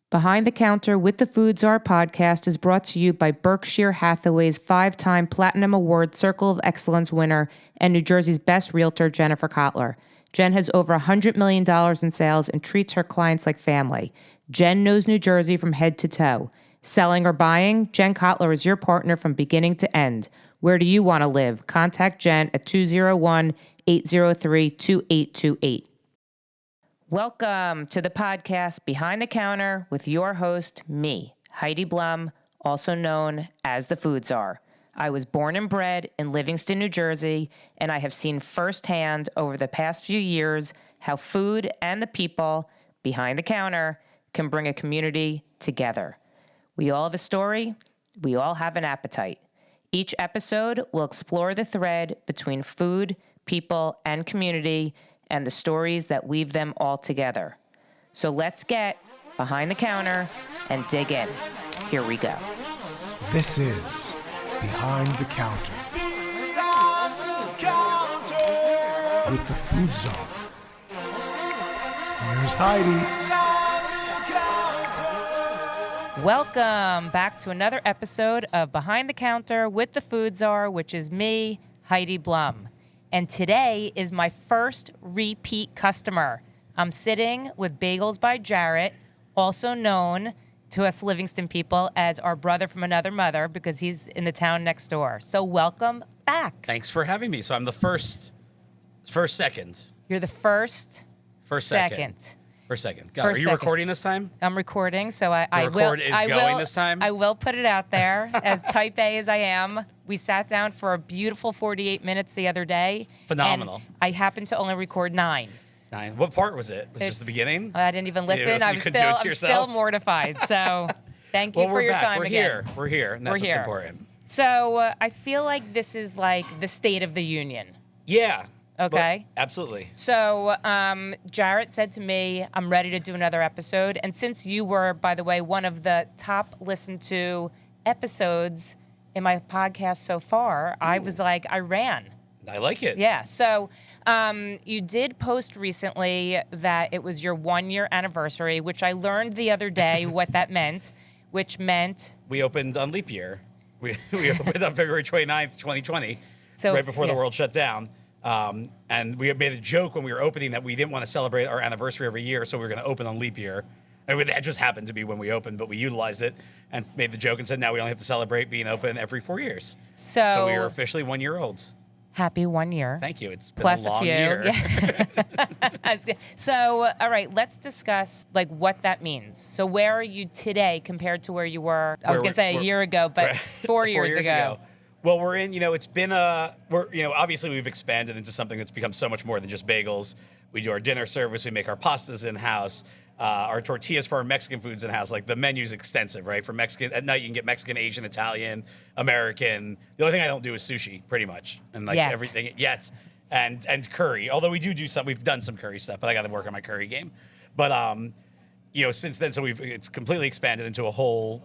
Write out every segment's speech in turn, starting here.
Behind the Counter with the Food Czar podcast is brought to you by Berkshire Hathaway's 5-time Platinum Award Circle of Excellence winner and New Jersey's best realtor, Jennifer Kotler. Jen has over $100 million in sales and treats her clients like family. Jen knows New Jersey from head to toe. Selling or buying, Jen Kotler is your partner from beginning to end. Where do you want to live? Contact Jen at 201-803-2828. Welcome to the podcast Behind the Counter with your host, me, Heidi Blum, also known as the Food Czar. I was born and bred in Livingston, New Jersey, and I have seen firsthand over the past few years how food and the people behind the counter can bring a community together. We all have a story. We all have an appetite. Each episode will explore the thread between food, people, and community and the stories that weave them all together. So let's get behind the counter and dig in. Here we go. This is Behind the Counter. Behind the Counter with the Food Czar. Here's Heidi. Welcome back to another episode of Behind the Counter with the Food Czar, which is me, Heidi Blum. And today is my first repeat customer. I'm sitting with Bagels by Jarrett, also known to us Livingston people as our brother from another mother because he's in the town next door. So welcome back. Thanks for having me. So I'm the first second. You're the first second. First second. God, are you recording this time? I'm recording, so I this time? I will put it out there. As type A as I am, we sat down for a beautiful 48 minutes the other day. Phenomenal. And I happened to only record 9. 9. What part was it? Was it just the beginning? I didn't even listen. I'm still mortified. So thank you for your time again. We're here, and that's what's important. So I feel like this is like the State of the Union. Yeah. Okay. Absolutely. So Jarrett said to me, I'm ready to do another episode. And since you were, by the way, one of the top listened to episodes in my podcast so far, I was like, I ran. I like it. Yeah. So you did post recently that it was your 1-year anniversary, which I learned the other day what that meant, which meant... We opened on leap year. We opened on February 29th, 2020, so, right before the world shut down. And we had made a joke when we were opening that we didn't want to celebrate our anniversary every year, so we were going to open on leap year. And that just happened to be when we opened, but we utilized it and made the joke and said now we only have to celebrate being open every 4 years. So we are officially 1-year-olds. Happy 1 year. Thank you. It's been plus a long few. year. Yeah. So, all right, let's discuss like what that means. So where are you today compared to where you were, I was going to say a year ago, but 4 years ago. Well, we're in, it's been obviously we've expanded into something that's become so much more than just bagels. We do our dinner service. We make our pastas in-house. Our tortillas for our Mexican foods in-house. Like, the menu's extensive, right? For Mexican, at night you can get Mexican, Asian, Italian, American. The only thing I don't do is sushi, pretty much. And, everything, yet. And curry. Although we do some, we've done some curry stuff, but I got to work on my curry game. But, since then, it's completely expanded into a whole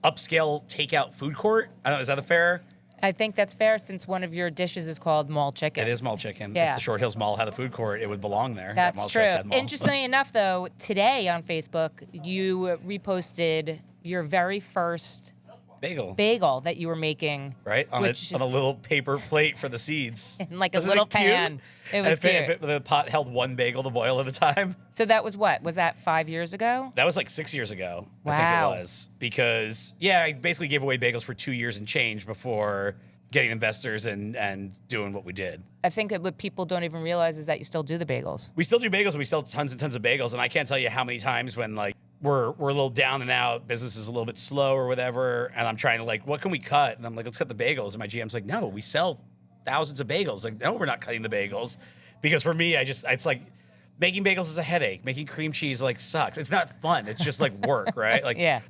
upscale takeout food court. I don't know, is that a fair? I think that's fair since one of your dishes is called mall chicken. It is mall chicken. Yeah. If the Short Hills Mall had a food court, it would belong there. That's true. Interestingly enough, though, today on Facebook, you reposted your very first bagel that you were making. Right, on a little paper plate for the seeds. In like a little pan. It was cute. The pot held one bagel to boil at a time. So that was what? Was that 5 years ago? That was like 6 years ago. Wow. I think it was. Because, I basically gave away bagels for 2 years and change before getting investors and doing what we did. I think what people don't even realize is that you still do the bagels. We still do bagels. We sell tons and tons of bagels. And I can't tell you how many times when, we're a little down and out, business is a little bit slow or whatever, and I'm trying to, what can we cut? And I'm like, let's cut the bagels. And my GM's like, no, we sell thousands of bagels. Like, no, we're not cutting the bagels. Because for me, it's like, making bagels is a headache. Making cream cheese, sucks. It's not fun. It's just, work, right? Yeah.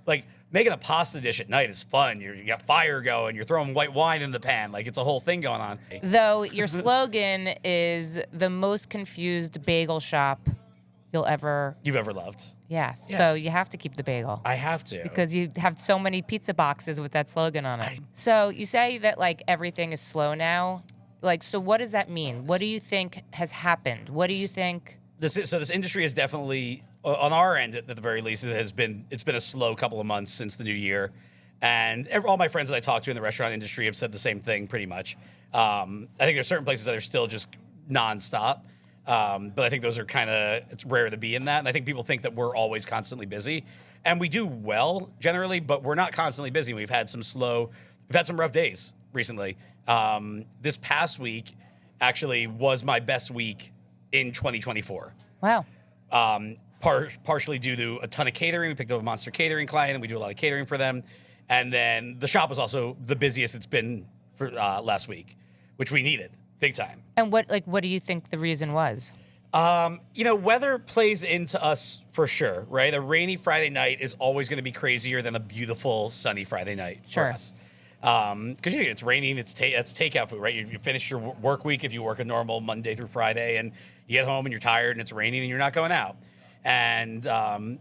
Making a pasta dish at night is fun. You got fire going. You're throwing white wine in the pan. It's a whole thing going on. Though your slogan is the most confused bagel shop you've ever loved. Yes. So you have to keep the bagel. I have to. Because you have so many pizza boxes with that slogan on it. So you say that everything is slow now. So what does that mean? What do you think has happened? What do you think? This industry has definitely on our end, at the very least, it's been a slow couple of months since the new year, and all my friends that I talk to in the restaurant industry have said the same thing pretty much. I think there's certain places that are still just nonstop, but I think those are it's rare to be in that, and I think people think that we're always constantly busy, and we do well generally, but we're not constantly busy. We've had some rough days recently. This past week actually was my best week in 2024. Wow. Partially due to a ton of catering. We picked up a monster catering client, and we do a lot of catering for them. And then the shop was also the busiest it's been for last week, which we needed big time. And what do you think the reason was? Weather plays into us for sure, right? A rainy Friday night is always going to be crazier than a beautiful sunny Friday night for us. Because it's raining, it's takeout food, right? You finish your work week if you work a normal Monday through Friday, and you get home and you're tired and it's raining and you're not going out. And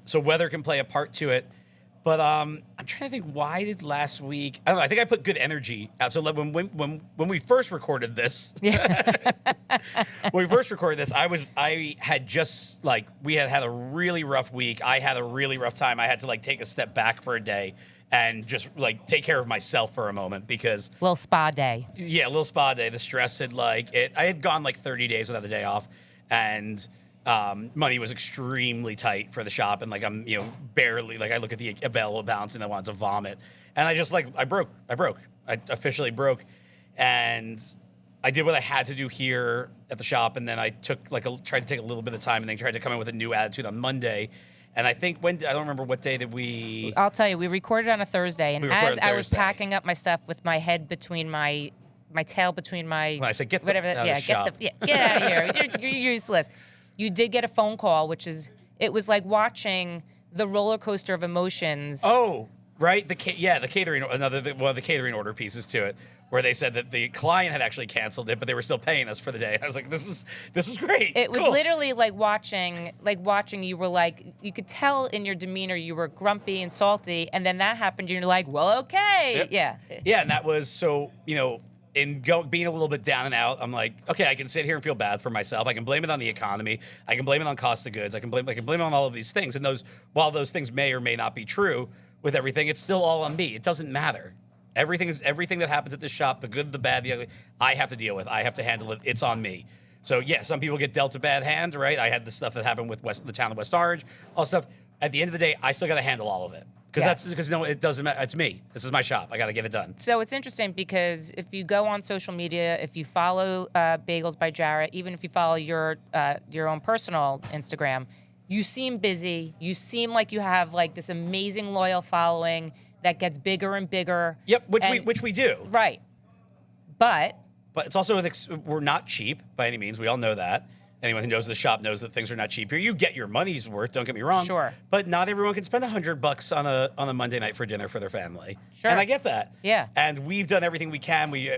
so weather can play a part to it. But I'm trying to think, why did last week? I don't know. I think I put good energy out. So when we first recorded this, we had a really rough week. I had a really rough time. I had to take a step back for a day and just take care of myself for a moment because little spa day. Yeah, a little spa day. The stress had I had gone 30 days without the day off, and money was extremely tight for the shop, and I'm barely I look at the available balance and I wanted to vomit, and I just I broke. I officially broke, and I did what I had to do here at the shop, and then I took tried to take a little bit of time, and then tried to come in with a new attitude on Monday. And I think I don't remember what day did we. I'll tell you, we recorded on a Thursday, and as I was packing up my stuff with my head between my tail between my. When I said get out of here, you're useless. You did get a phone call, it was like watching the roller coaster of emotions. Oh, right. The catering, one of the catering order pieces to it, where they said that the client had actually canceled it, but they were still paying us for the day. I was like, this is great. It was literally like watching you were you could tell in your demeanor you were grumpy and salty, and then that happened, and you're like, well, okay. Yep. Yeah, and that was so, being a little bit down and out, I'm like, okay, I can sit here and feel bad for myself. I can blame it on the economy. I can blame it on cost of goods. I can blame it on all of these things. And while those things may or may not be true with everything, it's still all on me. It doesn't matter. Everything that happens at this shop, the good, the bad, the ugly, I have to deal with. I have to handle it. It's on me. So yeah, some people get dealt a bad hand, right? I had the stuff that happened with the town of West Orange, all stuff. At the end of the day, I still got to handle all of it. Because it doesn't matter. It's me. This is my shop. I got to get it done. So it's interesting because if you go on social media, if you follow Bagels by Jarrett, even if you follow your own personal Instagram, you seem busy. You seem like you have this amazing loyal following that gets bigger and bigger. Yep, which we do. Right, but it's also we're not cheap by any means. We all know that. Anyone who knows the shop knows that things are not cheap here. You get your money's worth, don't get me wrong. Sure. But not everyone can spend $100 on a Monday night for dinner for their family. Sure. And I get that. Yeah. And we've done everything we can. We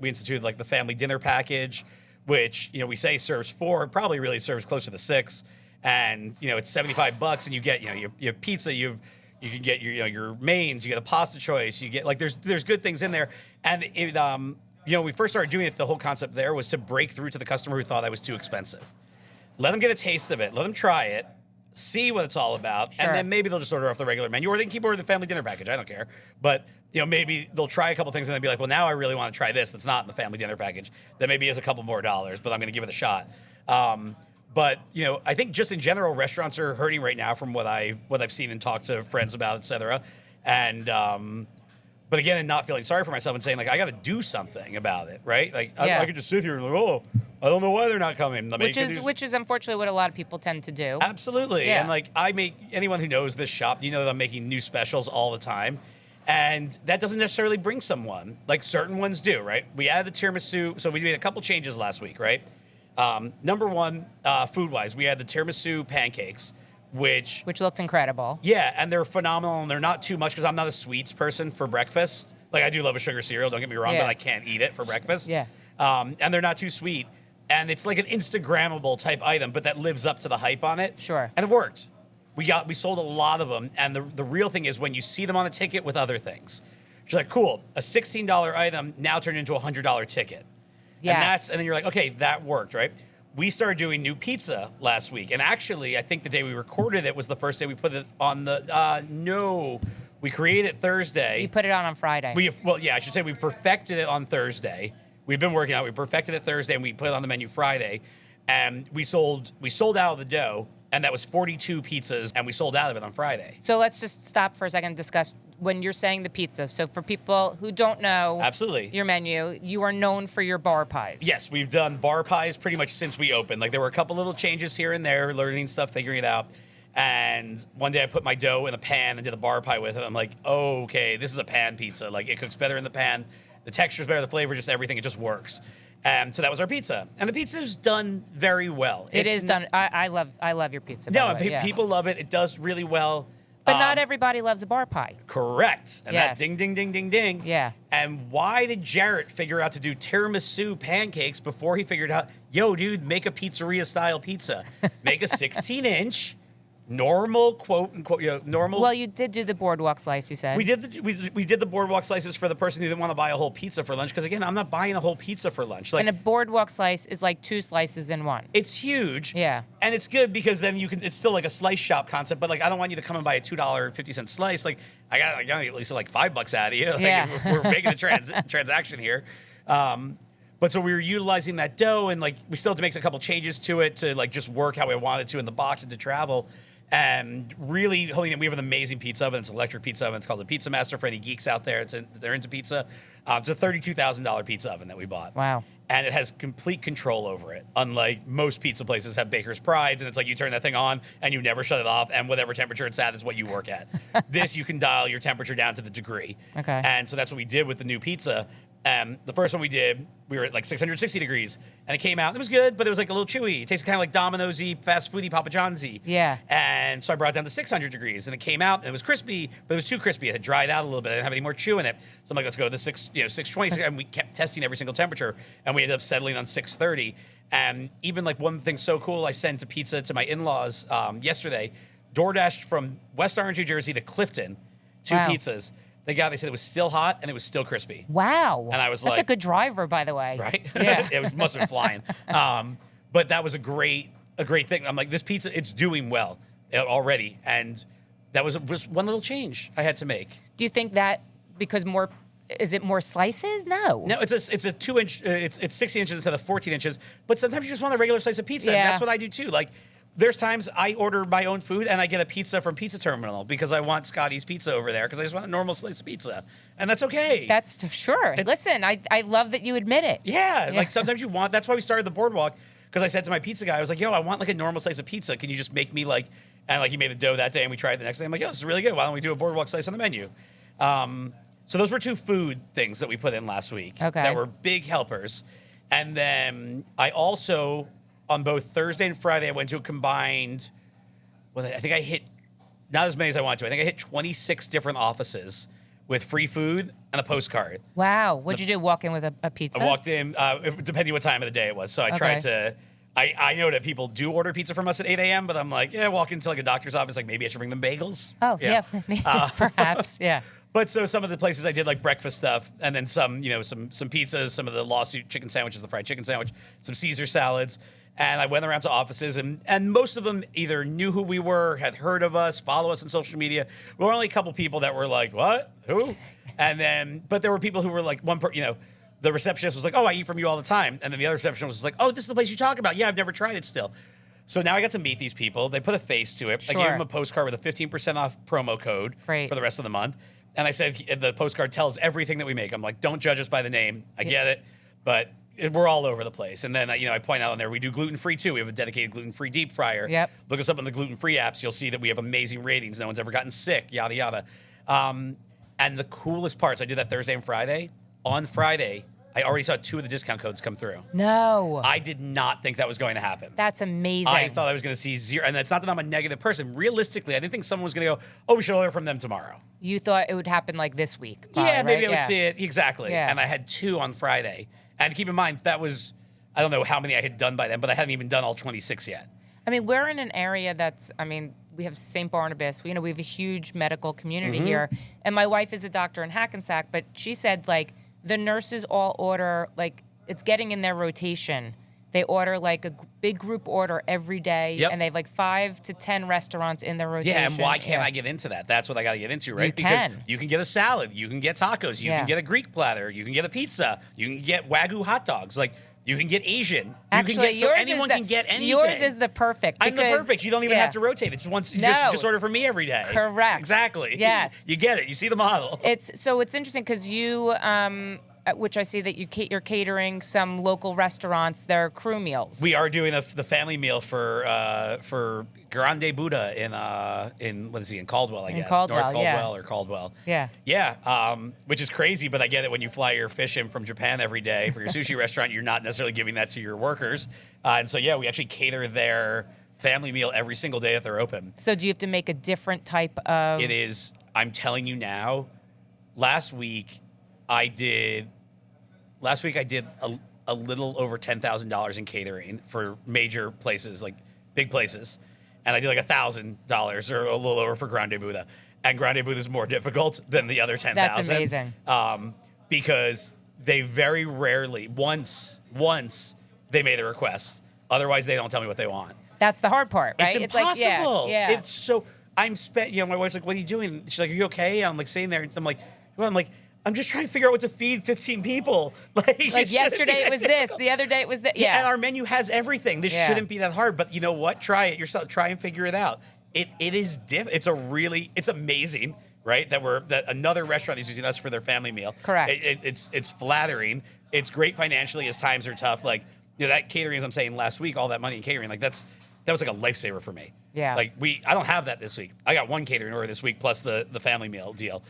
instituted the family dinner package, which we say serves 4, probably really serves closer to 6. And it's $75, and you get you have pizza, you can get your mains, you get a pasta choice, you get there's good things in there. And it we first started doing it, the whole concept there was to break through to the customer who thought that was too expensive. Let them get a taste of it. Let them try it, see what it's all about, sure. And then maybe they'll just order off the regular menu, or they can keep ordering the family dinner package. I don't care. But maybe they'll try a couple things and then be like, well, now I really want to try this that's not in the family dinner package. That maybe is a couple more dollars, but I'm going to give it a shot. But I think just in general, restaurants are hurting right now from what I've seen and talked to friends about, et cetera. And but again, and not feeling sorry for myself and saying I got to do something about it, right? I could just sit here and I don't know why they're not coming. Which is unfortunately what a lot of people tend to do. Absolutely. Yeah. And I make anyone who knows this shop, that I'm making new specials all the time. And that doesn't necessarily bring someone. Certain ones do, right? We added the tiramisu. So we made a couple changes last week, right? Number one, food-wise, we had the tiramisu pancakes, which looked incredible. Yeah, and they're phenomenal, and they're not too much because I'm not a sweets person for breakfast. I do love a sugar cereal, don't get me wrong, but I can't eat it for breakfast. Yeah. And they're not too sweet. And it's an Instagrammable type item, but that lives up to the hype on it. Sure. And it worked. We sold a lot of them, and the real thing is when you see them on a ticket with other things. You're like, cool, a $16 item now turned into a $100 ticket. Yes. And then you're like, okay, that worked, right? we started doing new pizza last week. And actually, I think the day we recorded it was the first day we put it on the, no, we created it Thursday. You put it on Friday. I should say we perfected it on Thursday. We've been working out. We perfected it Thursday, and we put it on the menu Friday. And we sold out of the dough, and that was 42 pizzas, and we sold out of it on Friday. So let's just stop for a second and discuss when you're saying the pizza. So for people who don't know absolutely your menu, you are known for your bar pies. Yes, we've done bar pies pretty much since we opened. Like, there were a couple little changes here and there, learning stuff, figuring it out. And one day I put my dough in a pan and did a bar pie with it. I'm like, oh, okay, this is a pan pizza. Like, it cooks better in the pan. The texture's better, the flavor, just everything. It just works. So that was our pizza. And the pizza's done very well. It is done. I love your pizza. People love it. It does really well. But not everybody loves a bar pie. Correct. And that ding, ding, ding, ding, ding. Yeah. And why did Jarrett figure out to do tiramisu pancakes before he figured out, yo, dude, make a pizzeria-style pizza. Make a 16-inch, normal, quote, unquote, normal. Well, you did do the boardwalk slice, you said. We did the boardwalk slices for the person who didn't want to buy a whole pizza for lunch. Because, again, I'm not buying a whole pizza for lunch. Like, and a boardwalk slice is like 2 slices in one. It's huge. Yeah. And it's good because then it's still like a slice shop concept. But, like, I don't want you to come and buy a $2.50 slice. Like, I got at least like $5 out of you. Like, yeah. We're making a transaction here. But so we were utilizing that dough, and, like, we still had to make a couple changes to it to, like, just work how we wanted to in the box and to travel. And really, we have an amazing pizza oven. It's an electric pizza oven. It's called the Pizza Master for any geeks out there. They're into pizza. It's a $32,000 pizza oven that we bought. Wow. And it has complete control over it. Unlike most pizza places have Baker's Prides, and it's like you turn that thing on and you never shut it off, and whatever temperature it's at is what you work at. This, you can dial your temperature down to the degree. Okay. And so that's what we did with the new pizza. The first one we did, we were at like 660 degrees, and it came out. It was good, but it was like a little chewy. It tasted kind of like Domino's-y, fast foody, Papa John's-y. Yeah. And so I brought it down to 600 degrees, and it came out, and it was crispy, but it was too crispy. It had dried out a little bit. I didn't have any more chew in it. So I'm like, let's go to the 620, and we kept testing every single temperature, and we ended up settling on 630. And even like one thing so cool, I sent a pizza to my in-laws yesterday, DoorDashed from West Orange, New Jersey to Clifton, 2 pizzas. They said it was still hot and it was still crispy. Wow. And I was That's a good driver, by the way. Right? Yeah. It must have been flying. But that was a great thing. I'm like, this pizza, it's doing well already. And that was one little change I had to make. Do you think that because is it more slices? No. No, it's a 2-inch, it's 16 inches instead of 14 inches. But sometimes you just want a regular slice of pizza. Yeah. And that's what I do too. Like, there's times I order my own food and I get a pizza from Pizza Terminal because I want Scotty's Pizza over there because I just want a normal slice of pizza. And that's okay. That's sure. Listen, I love that you admit it. Yeah, like sometimes you want, that's why we started the boardwalk, because I said to my pizza guy, I was like, yo, I want like a normal slice of pizza. Can you just make me like, and like he made the dough that day and we tried it the next day. I'm like, yo, this is really good. Why don't we do a boardwalk slice on the menu? So those were 2 food things that we put in last week that were big helpers. And then I also, on both Thursday and Friday, I went to a combined, I think I hit, not as many as I wanted to. I think I hit 26 different offices with free food and a postcard. Wow. What'd you do, walk in with a pizza? I walked in, depending what time of the day it was. So I tried to, I know that people do order pizza from us at 8 a.m., but I'm like, walk into like a doctor's office, like maybe I should bring them bagels. Oh, yeah. Perhaps, yeah. But so some of the places I did like breakfast stuff, and then some pizzas, some of the lawsuit chicken sandwiches, the fried chicken sandwich, some Caesar salads. And I went around to offices, and most of them either knew who we were, had heard of us, follow us on social media. There were only a couple people that were like, what? Who? But there were people who were like, the receptionist was like, oh, I eat from you all the time. And then the other receptionist was like, oh, this is the place you talk about. Yeah, I've never tried it still. So now I got to meet these people. They put a face to it. Sure. I gave them a postcard with a 15% off promo code for the rest of the month. And I said, the postcard tells everything that we make. I'm like, don't judge us by the name. I get it. But we're all over the place. And then, I point out on there, we do gluten-free too. We have a dedicated gluten-free deep fryer. Yep. Look us up on the gluten-free apps. You'll see that we have amazing ratings. No one's ever gotten sick, yada, yada. And the coolest parts, I did that Thursday and Friday. On Friday, I already saw 2 of the discount codes come through. No. I did not think that was going to happen. That's amazing. I thought I was going to see 0. And it's not that I'm a negative person. Realistically, I didn't think someone was going to go, oh, we should order from them tomorrow. You thought it would happen like this week. Probably, yeah, maybe right? I would see it. Exactly. Yeah. And I had 2 on Friday. And keep in mind, that was, I don't know how many I had done by then, but I hadn't even done all 26 yet. I mean, we're in an area that's, we have St. Barnabas. We have a huge medical community here. And my wife is a doctor in Hackensack, but she said, like, the nurses all order, like, it's getting in their rotation They order like a big group order every day, Yep. and they have like 5 to 10 restaurants in their rotation. Yeah, and why can't I get into that? That's what I got to get into, right? You Because can. you can get a salad, you can get tacos, you Yeah. can get a Greek platter, you can get a pizza, you can get Wagyu hot dogs, like you can get Asian. Actually, you can get, so yours anyone is can get anything. Yours is the perfect. I'm the because- perfect. You don't even yeah. have to rotate. It's once you No. just order from me every day. Correct. Exactly. Yes. You get it. You see the model. It's interesting because you, which I see that you're catering some local restaurants their crew meals. We are doing the family meal for Grande Buddha in what is he in Caldwell, I guess. Caldwell, North Caldwell yeah. or Caldwell. Yeah. Yeah. Which is crazy, but I get it when you fly your fish in from Japan every day for your sushi restaurant, you're not necessarily giving that to your workers. And so yeah, we actually cater their family meal every single day that they're open. So do you have to make a different type of? It is. I'm telling you now. Last week I did a little over $10,000 in catering for major places, like big places, and I did like $1,000 or a little over for Grande Buddha. And Grande Buddha is more difficult than the other 10,000. That's amazing. Because they very rarely, once they made a request. Otherwise, they don't tell me what they want. That's the hard part, right? It's impossible. Like, yeah. It's so. My wife's like, "What are you doing?" She's like, "Are you okay?" I'm like sitting there, and I'm like, I'm just trying to figure out what to feed 15 people. Like yesterday it was this, the other day it was that. Yeah. And our menu has everything. This shouldn't be that hard. But you know what? Try it yourself. Try and figure it out. It is it's amazing, right? That another restaurant is using us for their family meal. Correct. It's flattering. It's great financially as times are tough. Like that catering, as I'm saying last week, all that money in catering, like that was like a lifesaver for me. Yeah. Like I don't have that this week. I got one catering order this week plus the family meal deal.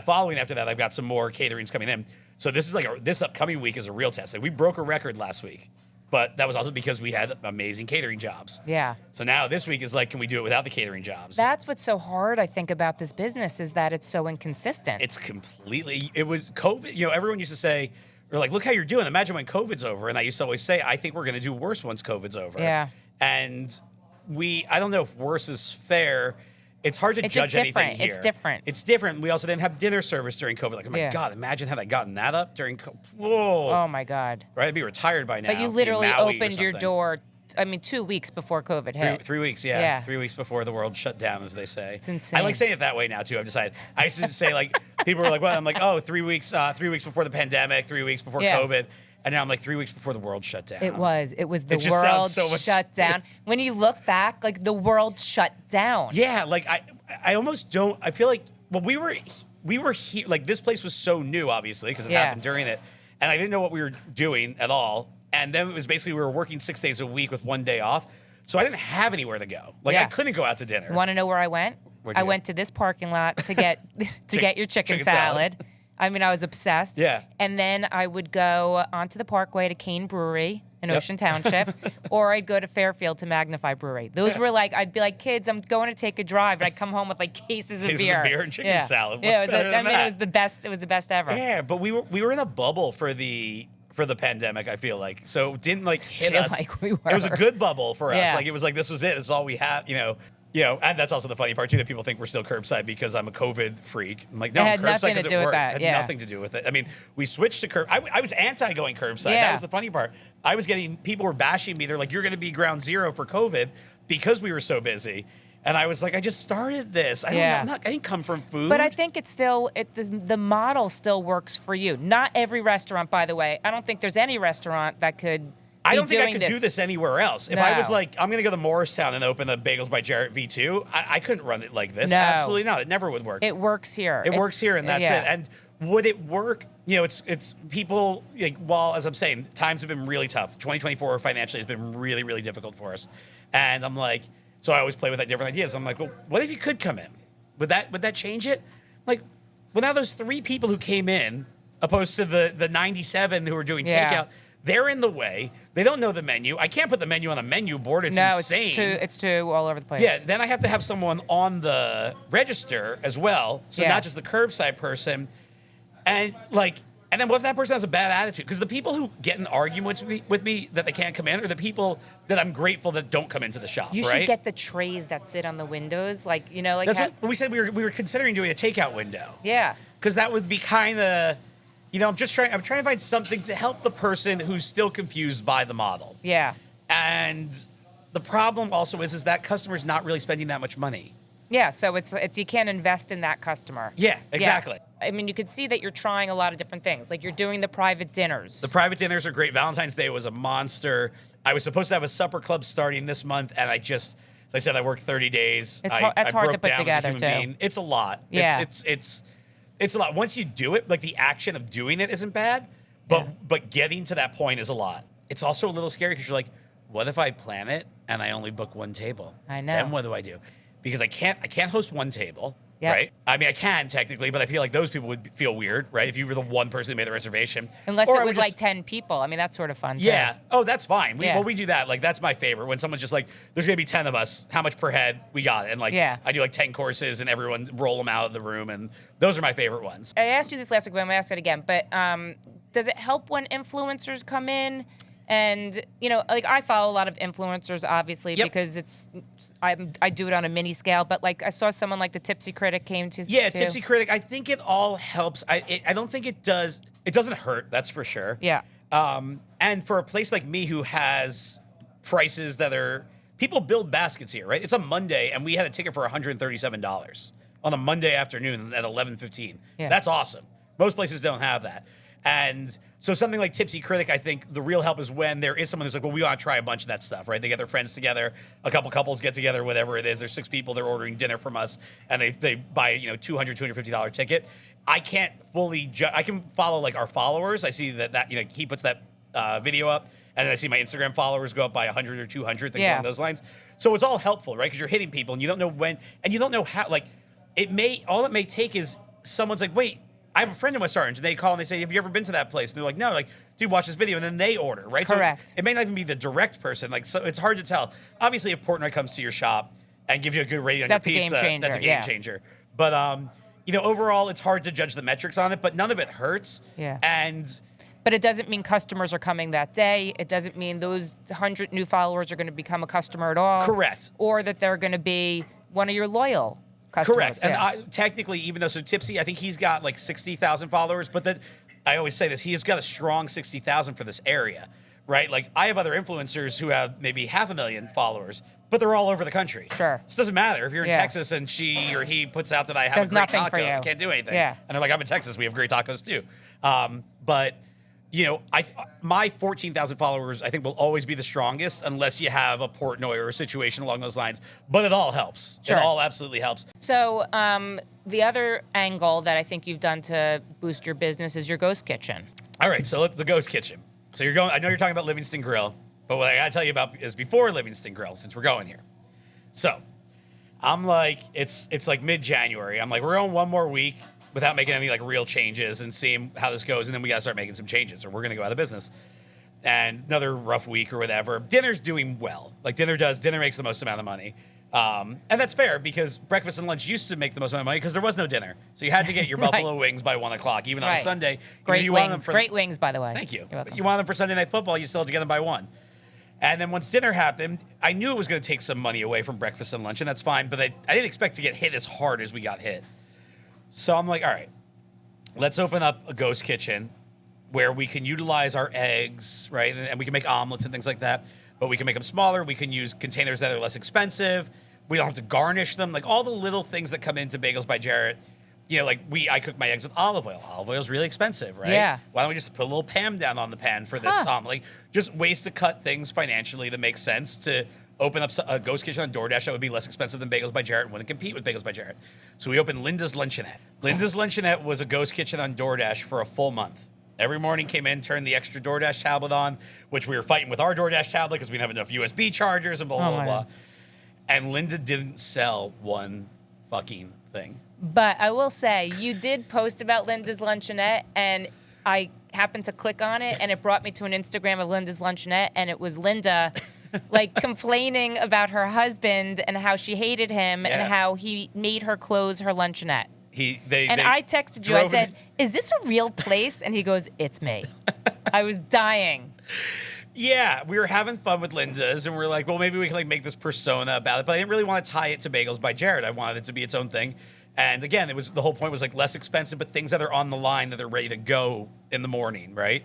Following after that, I've got some more caterings coming in. So this is this upcoming week is a real test. Like we broke a record last week, but that was also because we had amazing catering jobs. Yeah. So now this week is like, can we do it without the catering jobs? That's what's so hard, I think, about this business is that it's so inconsistent. It was COVID. Everyone used to say, or like, look how you're doing. Imagine when COVID's over. And I used to always say, I think we're going to do worse once COVID's over. Yeah. And I don't know if worse is fair. It's hard to judge anything here. It's different. It's different. We also didn't have dinner service during COVID. Like, oh my God, imagine had I gotten that up during COVID. Whoa. Oh my God. Right? I'd be retired by now. But you literally Maui or opened your something. door, 2 weeks before COVID hit. 3 weeks, yeah. Yeah. 3 weeks before the world shut down, as they say. It's insane. I like saying it that way now, too. I've decided. I used to say, like, people were like, well, I'm like, oh, 3 weeks before the pandemic, 3 weeks before Yeah. COVID. And now I'm like 3 weeks before the world shut down. It was the It just world sounds so much- shut down. When you look back, like the world shut down. Yeah, like I almost don't. I feel like we were here. Like this place was so new, obviously, because it happened during it, and I didn't know what we were doing at all. And then it was basically we were working 6 days a week with 1 day off, so I didn't have anywhere to go. Like I couldn't go out to dinner. You want to know where I went? Where'd you I go? went to this parking lot to get get your chicken salad. I was obsessed. Yeah. And then I would go onto the Parkway to Kane Brewery in Ocean Township, or I'd go to Fairfield to Magnify Brewery. Those were like, I'd be like, kids, I'm going to take a drive. And I'd come home with like cases of beer. and chicken salad. What's Yeah, better than it that? was the best. It was the best ever. Yeah, but we were in a bubble for the pandemic. I feel like so it didn't like hit Feel us. like we It was a were. good bubble for us. Yeah. Like it was like this was it. This is all we have. And that's also the funny part too, that people think we're still curbside because I'm a COVID freak. I'm like, no, It I'm had curbside nothing to because do it with worked. that, It had yeah. nothing to do with it. I mean, we switched to curb. I was anti going curbside. Yeah. That was the funny part. I was getting people were bashing me. They're like, you're going to be ground zero for COVID because we were so busy. And I was like, I just started this. I don't know. I didn't come from food. But I think it's still the model still works for you. Not every restaurant, by the way. I don't think there's any restaurant that could. I don't think I could do this anywhere else. If I was No. like, I'm going to go to Morristown and open the Bagels by Jarrett V2, I couldn't run it like this. No. Absolutely not. It never would work. It works here. It works here, and that's yeah. it. And would it work? It's people, like, while, as I'm saying, times have been really tough. 2024 financially has been really, really difficult for us. And I'm like, so I always play with like different ideas. I'm like, well, what if you could come in? Would that change it? Like, well, now those 3 people who came in, opposed to the 97 who were doing Yeah. takeout, they're in the way. They don't know the menu. I can't put the menu on a menu board. It's insane. It's too all over the place. Yeah, then I have to have someone on the register as well. So Yeah. not just the curbside person. And then what if that person has a bad attitude? Because the people who get in arguments with me that they can't come in are the people that I'm grateful that don't come into the shop, You right? should get the trays that sit on the windows, like That's what we said we were considering doing a takeout window. yeah. Because that would be kind of, I'm trying to find something to help the person who's still confused by the model. Yeah. And the problem also is that customer's not really spending that much money. Yeah, so it's you can't invest in that customer. Yeah, exactly. Yeah. I mean, you could see that you're trying a lot of different things. Like you're doing the private dinners. The private dinners are great. Valentine's Day was a monster. I was supposed to have a supper club starting this month, and as I said, I worked 30 days. It's hard to broke put down together, as a human too. being. It's a lot. Yeah. It's a lot. Once you do it, like the action of doing it isn't bad, but getting to that point is a lot. It's also a little scary because you're like, what if I plan it and I only book one table? I know. Then what do I do? Because I can't host one table, Yep. right? I mean, I can technically, but I feel like those people would feel weird, right? If you were the one person who made the reservation. Unless Or it I was would like 10 people. I mean, that's sort of fun, too. Yeah. Oh, that's fine. Yeah. We do that. Like, that's my favorite. When someone's just like, there's going to be 10 of us. How much per head? We got it. And, like, Yeah. I do, like, 10 courses, and everyone roll them out of the room. And those are my favorite ones. I asked you this last week, but I'm going to ask it again. But does it help when influencers come in? And, like I follow a lot of influencers, obviously, Yep. because I do it on a mini scale. But, like, I saw someone like the Tipsy Critic came to. Yeah, Tipsy Critic. I think it all helps. I don't think it does. It doesn't hurt, that's for sure. Yeah. And for a place like me who has prices that are... People build baskets here, right? It's a Monday, and we had a ticket for $137 on a Monday afternoon at 11:15. Yeah. That's awesome. Most places don't have that. And so something like Tipsy Critic, I think the real help is when there is someone who's like, well, we want to try a bunch of that stuff, right? They get their friends together, a couple couples get together, whatever it is. There's 6 people, they're ordering dinner from us, and they buy, $200, $250 ticket. I can't fully I can follow like our followers. I see that he puts that video up, and then I see my Instagram followers go up by 100 or 200, things along those lines. So it's all helpful, right? Because you're hitting people, and you don't know when, and you don't know how. Like, all it may take is someone's like, wait, I have a friend in West Orange, and they call and they say, have you ever been to that place? And they're like, no. Like, dude, watch this video, and then they order, right? Correct. So it may not even be the direct person. Like, so it's hard to tell. Obviously, if Portnoy comes to your shop and gives you a good rating on That's your a game pizza, changer, that's a game yeah. changer. But overall, it's hard to judge the metrics on it, but none of it hurts. Yeah. And But it doesn't mean customers are coming that day. It doesn't mean those 100 new followers are going to become a customer at all. Correct. Or that they're going to be one of your loyal customers. correct. And Yeah. technically, even though Tipsy, I think he's got like 60,000 followers, but I always say this, he's got a strong 60,000 for this area, right? Like, I have other influencers who have maybe 500,000 followers, but they're all over the country. Sure. So it doesn't matter if you're in Yeah. Texas and she or he puts out that I have Does a great nothing taco. for you. I can't do anything. Yeah. And they're like, I'm in Texas. We have great tacos too. But my 14,000 followers, I think, will always be the strongest unless you have a Portnoy or a situation along those lines. But it all helps. Sure. It all absolutely helps. So the other angle that I think you've done to boost your business is your ghost kitchen. All right, so the ghost kitchen. So I know you're talking about Livingston Grill, but what I gotta tell you about is before Livingston Grill, since we're going here. So I'm like, it's like mid-January. I'm like, we're going one more week without making any like real changes and seeing how this goes, and then we gotta start making some changes, or we're gonna go out of business. And another rough week or whatever. Dinner's doing well. Like dinner makes the most amount of money. And that's fair because breakfast and lunch used to make the most amount of money because there was no dinner. So you had to get your Right. buffalo wings by 1:00, even on a Right. Sunday. Great You wanted them wings. for- Great wings, by the way. Thank you. You're welcome. You want them for Sunday Night Football, you still have to get them by 1. And then once dinner happened, I knew it was going to take some money away from breakfast and lunch, and that's fine, but I didn't expect to get hit as hard as we got hit. So I'm like, all right, let's open up a ghost kitchen where we can utilize our eggs, right? And we can make omelets and things like that, but we can make them smaller. We can use containers that are less expensive. We don't have to garnish them. Like all the little things that come into Bagels by Jarrett. I cook my eggs with olive oil. Olive oil is really expensive, right? Yeah. Why don't we just put a little Pam down on the pan for this omelet? Like, just ways to cut things financially that make sense to open up a ghost kitchen on DoorDash that would be less expensive than Bagels by Jarrett and wouldn't compete with Bagels by Jarrett. So we opened Linda's Luncheonette. Linda's Luncheonette was a ghost kitchen on DoorDash for a full month. Every morning came in, turned the extra DoorDash tablet on, which we were fighting with our DoorDash tablet because we didn't have enough USB chargers and blah, blah, my blah. God. And Linda didn't sell one fucking thing. But I will say, you did post about Linda's Luncheonette, and I happened to click on it, and it brought me to an Instagram of Linda's Luncheonette, and it was Linda, like, complaining about her husband and how she hated him Yeah. and how he made her close her luncheonette. They I texted you, I drove said, it- is this a real place? And he goes, it's me. I was dying. Yeah, we were having fun with Linda's, and we are like, well, maybe we can like make this persona about it. But I didn't really want to tie it to Bagels by Jarrett. I wanted it to be its own thing. And again, it was the whole point was like less expensive, but things that are on the line that are ready to go in the morning, right?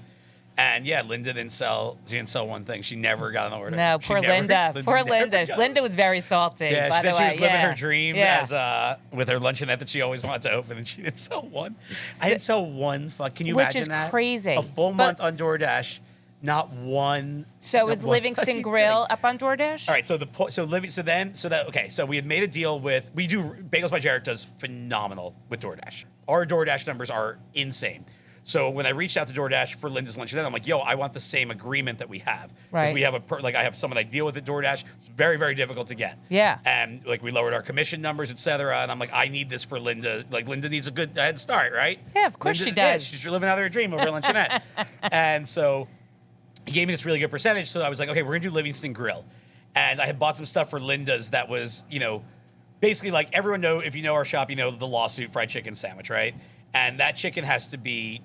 And yeah, Linda didn't sell. She didn't sell one thing. She never got an order. No, She poor never- Linda. Poor never Linda. got- Linda was very salty. Yeah, by she said the she way. was living her dream Yeah. as with her luncheonette that she always wanted to open, and she didn't sell one. I didn't sell one. Can you imagine that? Which is crazy. A full But- month on DoorDash, not one. So not is one Livingston fucking Grill thing. up on DoorDash? All right, so we had made a deal with Bagels by Jarrett does phenomenal with DoorDash. Our DoorDash numbers are insane. So when I reached out to DoorDash for Linda's luncheonette, I'm like, yo, I want the same agreement that we have. Right. Because we have I have someone I deal with at DoorDash. It's very, very difficult to get. Yeah. And like we lowered our commission numbers, et cetera. And I'm like, I need this for Linda. Like Linda needs a good head start, right? Yeah, of course she Yeah, does. she's living out her dream over luncheonette. And so he gave me this really good percentage. So I was like, okay, we're gonna do Livingston Grill. And I had bought some stuff for Linda's that was, basically like everyone if you know our shop, you know the lawsuit fried chicken sandwich, right? And that chicken has to be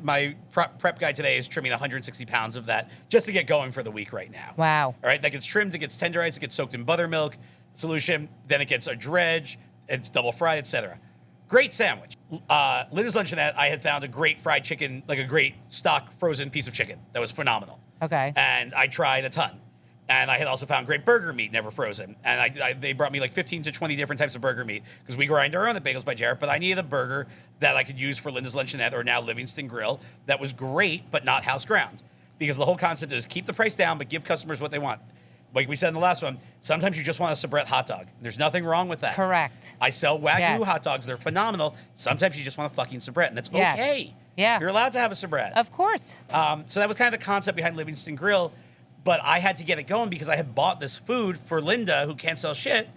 my prep guy today is trimming 160 pounds of that just to get going for the week right now. Wow. All right, that gets trimmed, it gets tenderized, it gets soaked in buttermilk solution, then it gets a dredge, it's double fried, etc. Great sandwich. Linda's Luncheonette, I had found a great fried chicken, like a great stock frozen piece of chicken that was phenomenal. Okay. And I tried a ton. And I had also found great burger meat, never frozen. And they brought me like 15 to 20 different types of burger meat because we grind our own at Bagels by Jarrett. But I needed a burger that I could use for Linda's Luncheonette or now Livingston Grill that was great, but not house ground. Because the whole concept is keep the price down, but give customers what they want. Like we said in the last one, sometimes you just want a soubrette hot dog. There's nothing wrong with that. Correct. I sell Wagyu Yes. hot dogs. They're phenomenal. Sometimes you just want a fucking soubrette, and that's Yes. okay. Yeah. You're allowed to have a soubrette. Of course. So that was kind of the concept behind Livingston Grill. But I had to get it going because I had bought this food for Linda, who can't sell shit.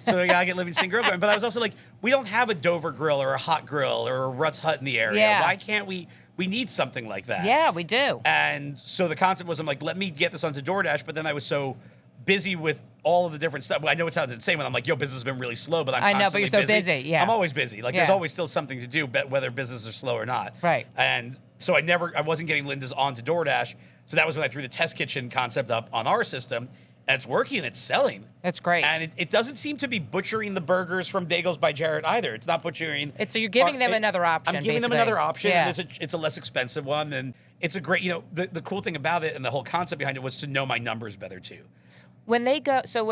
So I gotta get Livingston Grill going. But I was also like, we don't have a Dover Grill or a Hot Grill or a Ruts Hut in the area. Yeah. Why can't we? We need something like that. Yeah, we do. And so the concept was, I'm like, let me get this onto DoorDash. But then I was so busy with all of the different stuff. Well, I know it sounds insane when I'm like, yo, business has been really slow, but I know, but you're so busy, yeah. I'm always busy. Like, Yeah. there's always still something to do, whether business is slow or not. Right. And so I wasn't getting Linda's onto DoorDash. So that was when I threw the test kitchen concept up on our system. And it's working, it's selling. That's great. And it doesn't seem to be butchering the burgers from Bagels by Jarrett either. It's not butchering. So you're giving them another option, I'm giving them basically. another option, Yeah. and it's a less expensive one. And it's a great, the cool thing about it and the whole concept behind it was to know my numbers better too. When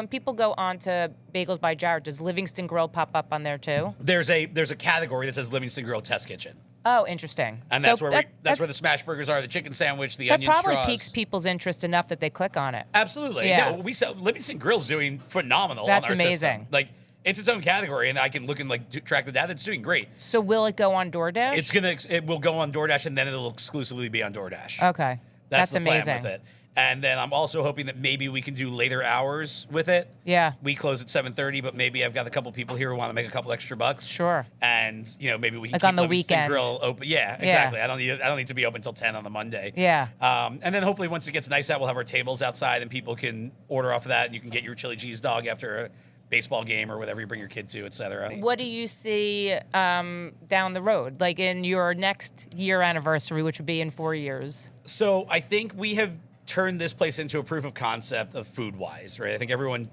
people go on to Bagels by Jarrett, does Livingston Grill pop up on there too? There's a category that says Livingston Grill Test Kitchen. Oh, interesting. And So that's where the smash burgers are, the chicken sandwich, the onion straws. That probably piques people's interest enough that they click on it. Absolutely. Yeah. No, we sell Livingston Grill's doing phenomenal. That's on our amazing. system. Like it's its own category, and I can look and track the data. It's doing great. So will it go on DoorDash? It will go on DoorDash, and then it'll exclusively be on DoorDash. Okay. That's the amazing. plan with it. And then I'm also hoping that maybe we can do later hours with it. Yeah. We close at 7:30, but maybe I've got a couple people here who want to make a couple extra bucks. Sure. And maybe we can Like keep on the Livingston weekend. Grill open. Yeah, exactly. I don't need to be open until 10 on the Monday. Yeah. And then hopefully once it gets nice out, we'll have our tables outside and people can order off of that, and you can get your chili cheese dog after a baseball game or whatever you bring your kid to, et cetera. What do you see down the road, like in your next year anniversary, which would be in 4 years? So I think we have turned this place into a proof of concept of food-wise, right? I think everyone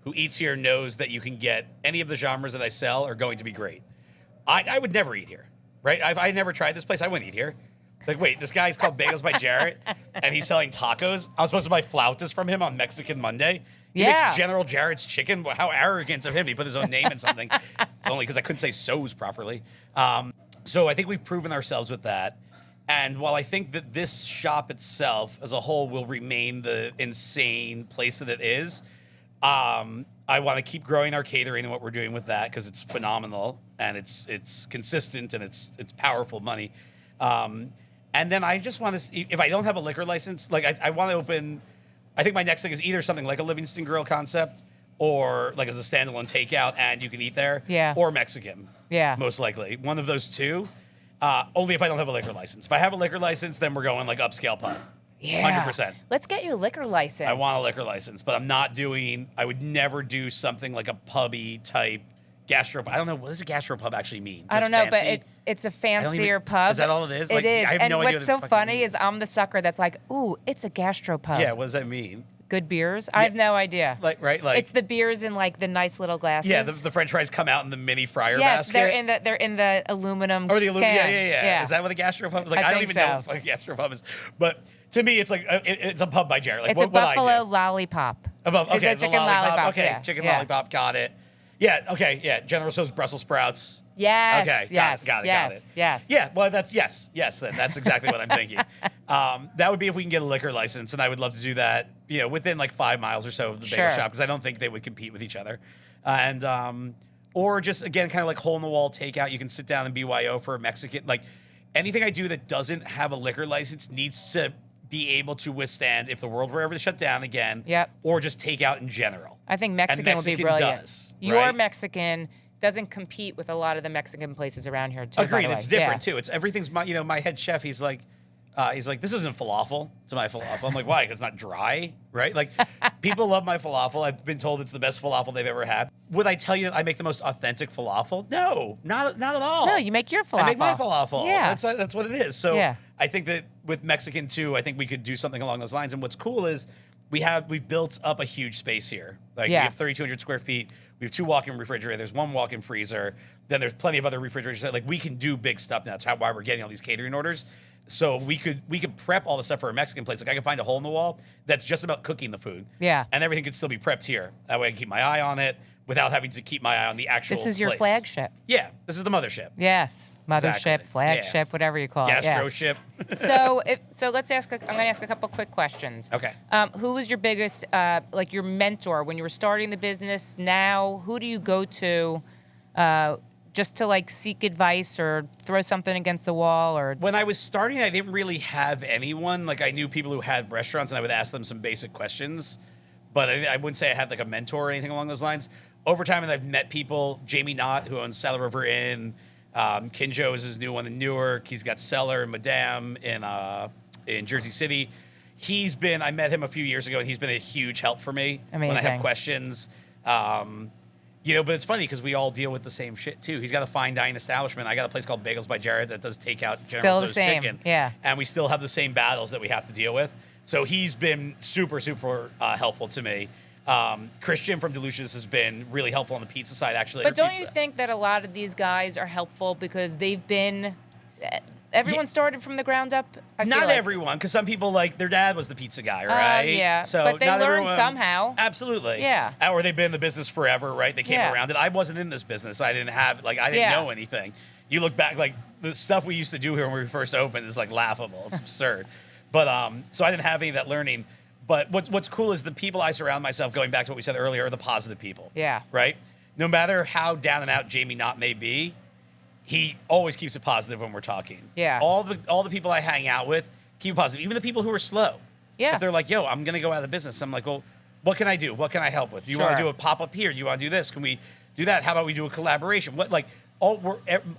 who eats here knows that you can get any of the genres that I sell are going to be great. I would never eat here, right? If I never tried this place, I wouldn't eat here. Like, wait, this guy's called Bagels by Jarrett, and he's selling tacos. I'm supposed to buy flautas from him on Mexican Monday. He Yeah. makes General Jarrett's chicken. How arrogant of him. He put his own name in something. Only because I couldn't say so's properly. So I think we've proven ourselves with that. And while I think that this shop itself as a whole will remain the insane place that it is, I want to keep growing our catering and what we're doing with that because it's phenomenal and it's consistent and it's powerful money. And then I just want to, if I don't have a liquor license, like I want to open, I think my next thing is either something like a Livingston Grill concept or like as a standalone takeout and you can eat there. Yeah. Or Mexican. Yeah. Most likely. One of those two. Only if I don't have a liquor license. If I have a liquor license, then we're going like upscale pub. Yeah. 100%. Let's get you a liquor license. I want a liquor license, but I would never do something like a pubby type gastro. I don't know. What does a gastro pub actually mean? I don't Just know, but fancy? it's a don't fancier even- pub. is that all it is? It Like, is. I have And no idea what's what so it fucking funny means. is I'm the sucker that's like, ooh, it's a gastro pub. Yeah, what does that mean? good beers? I have no idea. Like it's the beers in like the nice little glasses. Yeah, the French fries come out in the mini fryer yes, basket. they're in the aluminum. Or the aluminum. can. Yeah. Is that what a gastropub is? Like I don't even know what a gastropub is. But to me, it's like it's a pub by Jarrett. Like it's a buffalo lollipop. Okay, it's a chicken lollipop. Okay, yeah. chicken lollipop. Got it. Yeah. Okay. Yeah. General Tso's Brussels sprouts. Yes. Okay. Yes. Got it. Yes. Yeah. Well, that's yes. Then that's exactly what I'm thinking. That would be if we can get a liquor license, and I would love to do that. Within like 5 miles or so of the bagel shop, because I don't think they would compete with each other. Or just again, kind of like hole in the wall takeout. You can sit down and BYO for a Mexican. Like anything I do that doesn't have a liquor license needs to be able to withstand if the world were ever to shut down again. Yep. Or just takeout in general. I think Mexican would be brilliant. Your Mexican doesn't compete with a lot of the Mexican places around here too. Agreed. It's different too. Everything's my head chef. He's like, this isn't falafel. It's my falafel. I'm like, why? Because it's not dry, right? Like, people love my falafel. I've been told it's the best falafel they've ever had. Would I tell you that I make the most authentic falafel? No, not at all. No, you make your falafel. I make my falafel. Yeah. That's what it is. So I think that with Mexican too, I think we could do something along those lines. And what's cool is we've built up a huge space here. Like we have 3,200 square feet. We have 2 walk-in refrigerators, 1 walk-in freezer. Then there's plenty of other refrigerators. Like we can do big stuff now. That's why we're getting all these catering orders. So we could prep all the stuff for a Mexican place. Like I can find a hole in the wall that's just about cooking the food. Yeah. And everything can still be prepped here. That way I can keep my eye on it without having to keep my eye on the actual This is your place. flagship. Yeah. This is the mothership. Yes. Mothership, Exactly. flagship, whatever you call it. Gastro ship. So let's ask. I'm going to ask a couple quick questions. Okay. Who was your biggest, like your mentor when you were starting the business? Now, who do you go to, just to like seek advice or throw something against the wall? Or when I was starting, I didn't really have anyone. Like I knew people who had restaurants, and I would ask them some basic questions. But I wouldn't say I had like a mentor or anything along those lines. Over time, and I've met people. Jamie Knott, who owns Saddle River Inn. Kinjo is his new one in Newark. He's got Cellar and Madame in Jersey City. I met him a few years ago, and he's been a huge help for me when I have questions. But it's funny because we all deal with the same shit too. He's got a fine dining establishment. I got a place called Bagels by Jarrett that does takeout General Tso's chicken. Yeah. And we still have the same battles that we have to deal with. So he's been super, super helpful to me. Christian from Delucious has been really helpful on the pizza side, actually. But don't you think that a lot of these guys are helpful because they've been... Everyone started from the ground up? Not everyone, because some people, like, their dad was the pizza guy, right? Yeah, so but they not learned everyone, somehow. Absolutely. Yeah. Or they've been in the business forever, right? They came around it. I wasn't in this business. I didn't know anything. You look back, like, the stuff we used to do here when we first opened is, like, laughable. It's absurd. But, so I didn't have any of that learning. But what's cool is the people I surround myself, going back to what we said earlier, are the positive people. Yeah. Right? No matter how down and out Jamie Knott may be, he always keeps it positive when we're talking. Yeah. All the people I hang out with keep it positive. Even the people who are slow. Yeah. If they're like, yo, I'm going to go out of business. I'm like, well, what can I do? What can I help with? Do you want to do a pop-up here? Do you want to do this? Can we do that? How about we do a collaboration?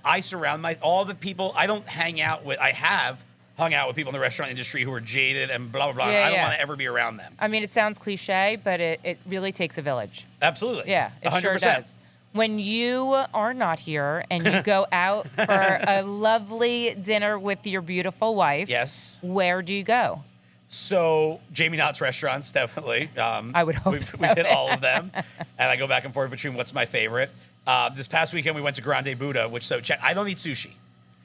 I surround all the people I don't hang out with. I have hung out with people in the restaurant industry who are jaded and blah, blah, blah. I don't want to ever be around them. I mean, it sounds cliche, but it really takes a village. Absolutely. Yeah, it 100%. sure does. When you are not here and you go out for a lovely dinner with your beautiful wife, yes, where do you go? So, Jamie Knott's restaurants, definitely. I would hope so. We've hit all of them. And I go back and forth between what's my favorite. This past weekend, we went to Grande Buddha, I don't eat sushi.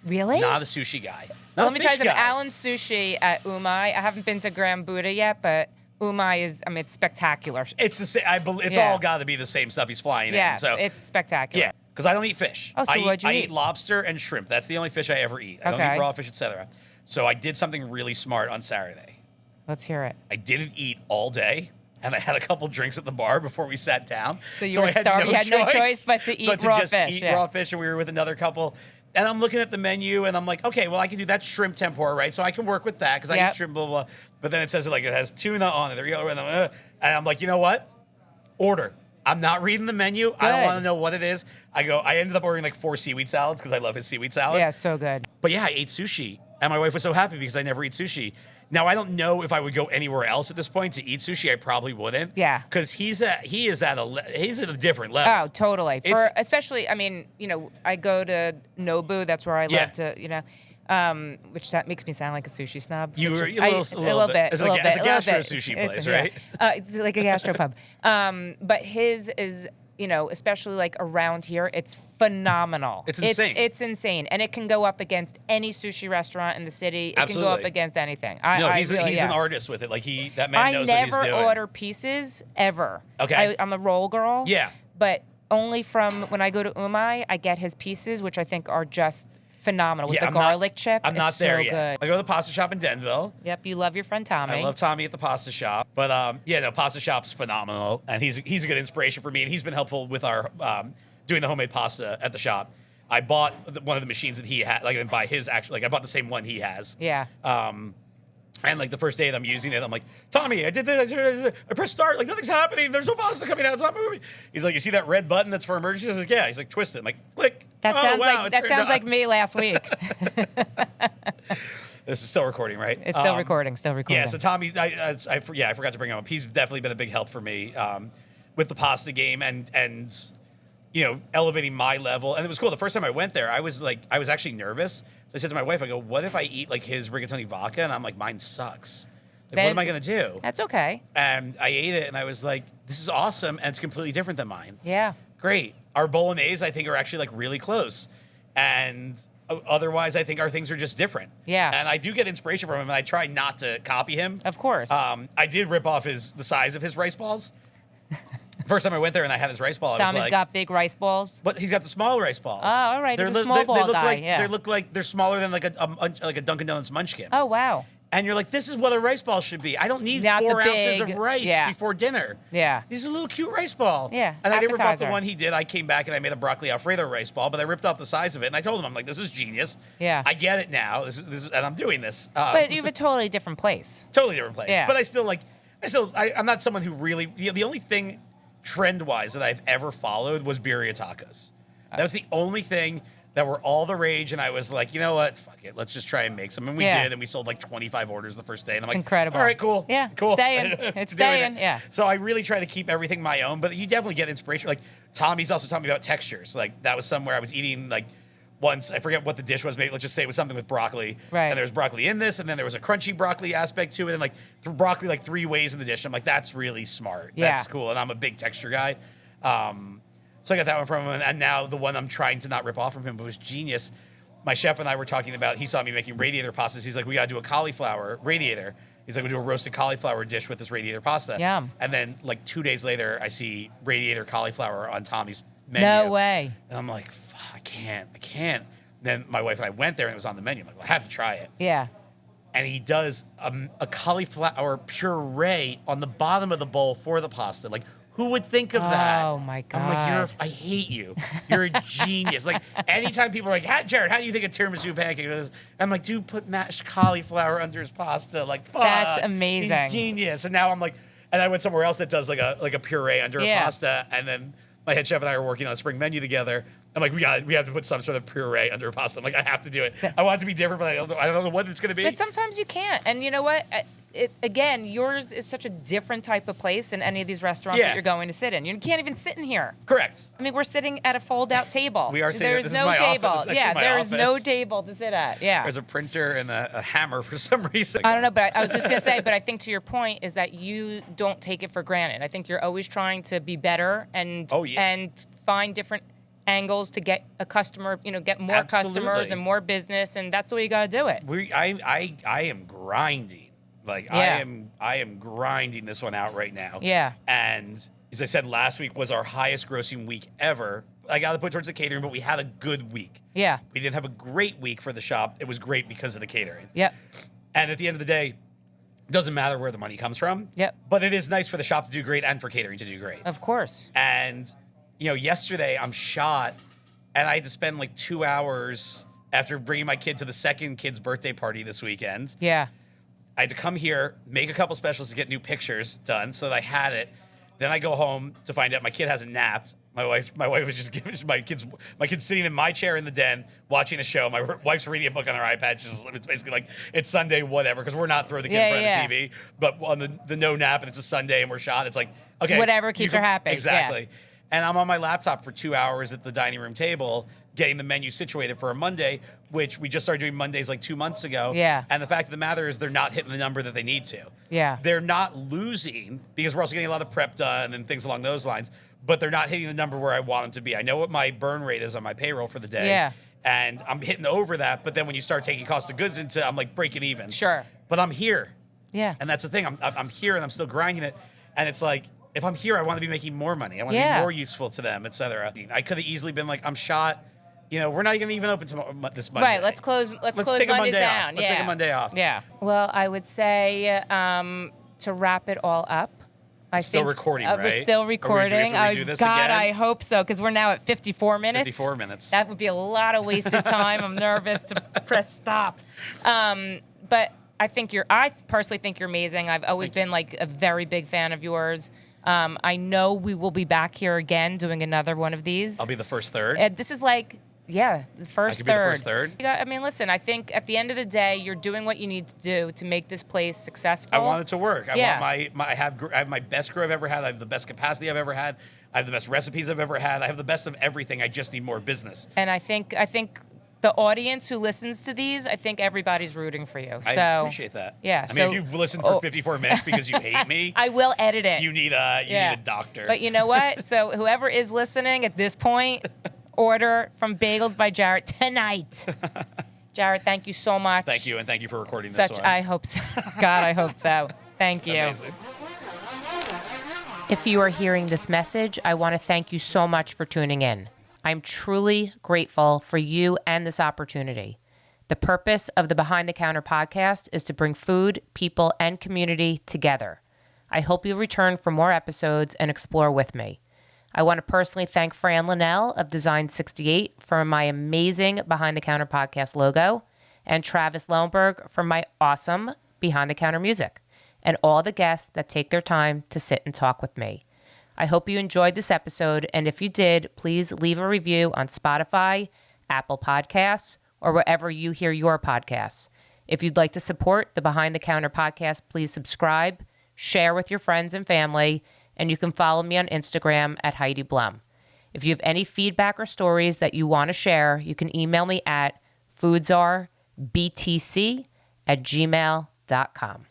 Really? Not a sushi guy. Let me tell you something. Alan's Sushi at Umai. I haven't been to Grand Buddha yet, but Umai is, it's spectacular. It's the same. It's all got to be the same stuff he's flying in. Yeah, So it's spectacular. Yeah, because I don't eat fish. Oh, so what'd you eat? I eat lobster and shrimp. That's the only fish I ever eat. I don't eat raw fish, etc. So I did something really smart on Saturday. Let's hear it. I didn't eat all day, and I had a couple drinks at the bar before we sat down. So you were starving. You had no choice but to eat raw fish. Raw fish, and we were with another couple. And I'm looking at the menu, and I'm like, okay, well, I can do that shrimp tempura, right? So I can work with that because I eat shrimp, blah, blah, blah. But then it says it has tuna on it. And I'm like, you know what? Order. I'm not reading the menu. Good. I don't want to know what it is. I ended up ordering like 4 seaweed salads because I love his seaweed salad. Yeah, it's so good. But yeah, I ate sushi. And my wife was so happy because I never eat sushi. Now, I don't know if I would go anywhere else at this point to eat sushi. I probably wouldn't. Yeah. Because he's at a different level. Oh, totally. Especially, I go to Nobu. That's where I love to, which that makes me sound like a sushi snob. You were which a little bit. It's a gastro sushi place, right? It's like a gastropub. But his is, especially like around here, it's phenomenal. It's insane. It's insane, and it can go up against any sushi restaurant in the city. It Absolutely. can go up against anything. He's an artist with it. Like that man knows what he's doing. I never order pieces ever. Okay. I'm a roll girl. Yeah. But only from when I go to Umai, I get his pieces, which I think are just phenomenal with the garlic chip. I'm not there so yet. Good. I go to the pasta shop in Denville. Yep, you love your friend Tommy. I love Tommy at the pasta shop. But pasta shop's phenomenal, and he's a good inspiration for me, and he's been helpful with our doing the homemade pasta at the shop. I bought one of the machines that he had, like I didn't buy his actually. Like I bought the same one he has. Yeah. And like the first day that I'm using it, I'm like, Tommy, I did this. I pressed start. Like nothing's happening. There's no pasta coming out. It's not moving. He's like, you see that red button that's for emergencies? I was like, yeah. He's like, twist it. I'm like, click. That sounds like me last week. This is still recording, right? It's still recording. Yeah. So Tommy, I forgot to bring him up. He's definitely been a big help for me with the pasta game and elevating my level. And it was cool. The first time I went there, I was actually nervous. I said to my wife, I go, what if I eat like his rigatoni vodka? And I'm like, mine sucks. Like, what am I going to do? That's okay. And I ate it and I was like, this is awesome. And it's completely different than mine. Yeah. Great. Our bolognese, I think, are actually like really close. And otherwise, I think our things are just different. Yeah. And I do get inspiration from him and I try not to copy him. Of course. I did rip off the size of his rice balls. First time I went there and I had his rice ball, Tommy's got big rice balls. But he's got the small rice balls. Oh, all right. He's a small ball guy. They look like they're smaller than like a Dunkin' Donuts Munchkin. Oh, wow. And you're like, this is what a rice ball should be. I don't need Not 4 big, ounces of rice before dinner. Yeah. This is a little cute rice ball. Yeah, And I didn't rip off the appetizer. one he did. I came back and I made a broccoli Alfredo rice ball, but I ripped off the size of it. And I told him, I'm like, this is genius. Yeah. I get it now. This is, and I'm doing this. But you have a totally different place. Totally different place. Yeah. But I'm not someone who really, the only thing trend-wise that I've ever followed was birria tacos. That was the only thing that were all the rage, and I was like, you know what? Fuck it. Let's just try and make some. And we did, and we sold like 25 orders the first day. And I'm like, incredible. All right, cool. Yeah, cool. Staying. It's staying, yeah. So I really try to keep everything my own, but you definitely get inspiration. Like, Tommy's also taught me about textures. Like, that was somewhere I was eating, like, once, I forget what the dish was. Maybe let's just say it was something with broccoli. Right. And there was broccoli in this, and then there was a crunchy broccoli aspect to it, and like broccoli like 3 ways in the dish. I'm like, that's really smart. Yeah. That's cool. And I'm a big texture guy. So I got that one from him, and now the one I'm trying to not rip off from him, but was genius. My chef and I were talking about, he saw me making radiator pastas. He's like, we got to do a cauliflower radiator. He's like, we'll do a roasted cauliflower dish with this radiator pasta. Yum. And then like 2 days later, I see radiator cauliflower on Tommy's menu. No way. And I'm like, I can't. Then my wife and I went there and it was on the menu. I'm like, well, I have to try it. Yeah. And he does a cauliflower puree on the bottom of the bowl for the pasta. Like, who would think of that? Oh, my God. I'm like, I hate you. You're a genius. Like, anytime people are like, Jarrett, how do you think a tiramisu pancake is? I'm like, dude, put mashed cauliflower under his pasta. Like, fuck. That's amazing. He's genius. And now I'm like, and I went somewhere else that does like a puree under a pasta. And then my head chef and I are working on a spring menu together. I'm like, we have to put some sort of puree under a pasta. I'm like, I have to do it. I want it to be different, but I don't know what it's going to be. But sometimes you can't. And you know what? Again, yours is such a different type of place than any of these restaurants that you're going to sit in. You can't even sit in here. Correct. I mean, we're sitting at a fold-out table. We are sitting. There's This no is my table. office. This is Yeah, my there's no office. table to sit at. Yeah. There's a printer and a hammer for some reason. I don't know, but I was just going to say, but I think to your point is that you don't take it for granted. I think you're always trying to be better and find different angles to get a customer, get more customers and more business, and that's the way you got to do it. I am grinding. Like, I am grinding this one out right now. Yeah. And as I said, last week was our highest grossing week ever. I got to put towards the catering, but we had a good week. Yeah. We didn't have a great week for the shop. It was great because of the catering. Yep. And at the end of the day, it doesn't matter where the money comes from. Yep. But it is nice for the shop to do great and for catering to do great. Of course. And, yesterday I'm shot and I had to spend like 2 hours after bringing my kid to the second kid's birthday party this weekend. Yeah. I had to come here, make a couple specials to get new pictures done so that I had it. Then I go home to find out my kid hasn't napped. My wife was just giving my kid's sitting in my chair in the den watching a show. My wife's reading a book on her iPad. It's basically like, it's Sunday, whatever, because we're not throwing the kid in front of the TV. But on the no nap and it's a Sunday and we're shot, it's like, okay. Whatever keeps her happy. Exactly. Yeah. And I'm on my laptop for 2 hours at the dining room table getting the menu situated for a Monday, which we just started doing Mondays like 2 months ago. Yeah. And the fact of the matter is they're not hitting the number that they need to. Yeah. They're not losing because we're also getting a lot of prep done and things along those lines, but they're not hitting the number where I want them to be. I know what my burn rate is on my payroll for the day. Yeah. And I'm hitting over that, but then when you start taking cost of goods into, I'm like breaking even. Sure. But I'm here. Yeah. And that's the thing. I'm here and I'm still grinding it. And it's like, if I'm here, I want to be making more money. I want to be more useful to them, et cetera. I could have easily been like, I'm shot. You know, we're not even open tomorrow, this Monday. Right. Let's close take Mondays a Monday down. off. Let's take a Monday off. Yeah. Well, I would say to wrap it all up. Still recording, right? We're still recording. Do we have to redo this God, again? I hope so, because we're now at 54 minutes. 54 minutes. That would be a lot of wasted time. I'm nervous to press stop. But I personally think you're amazing. I've always been like a very big fan of yours. I know we will be back here again doing another one of these. I'll be the first third. This is like, the first I could be the first third. I mean, listen, I think at the end of the day, you're doing what you need to do to make this place successful. I want it to work. I have my best crew I've ever had. I have the best capacity I've ever had. I have the best recipes I've ever had. I have the best of everything. I just need more business. And I think the audience who listens to these, I think everybody's rooting for you. So, I appreciate that. Yeah. I mean, if you've listened for 54 minutes because you hate me, I will edit it. You need a doctor. But you know what? So whoever is listening at this point, order from Bagels by Jarrett tonight. Jarrett, thank you so much. Thank you, and thank you for recording this one. I hope so. God, I hope so. Thank you. Amazing. If you are hearing this message, I want to thank you so much for tuning in. I'm truly grateful for you and this opportunity. The purpose of the Behind the Counter podcast is to bring food, people, and community together. I hope you'll return for more episodes and explore with me. I want to personally thank Fran Linnell of Design 68 for my amazing Behind the Counter podcast logo, and Travis Lohenberg for my awesome Behind the Counter music, and all the guests that take their time to sit and talk with me. I hope you enjoyed this episode, and if you did, please leave a review on Spotify, Apple Podcasts, or wherever you hear your podcasts. If you'd like to support the Behind the Counter podcast, please subscribe, share with your friends and family, and you can follow me on Instagram at Heidi Blum. If you have any feedback or stories that you want to share, you can email me at foodsarbtc@gmail.com.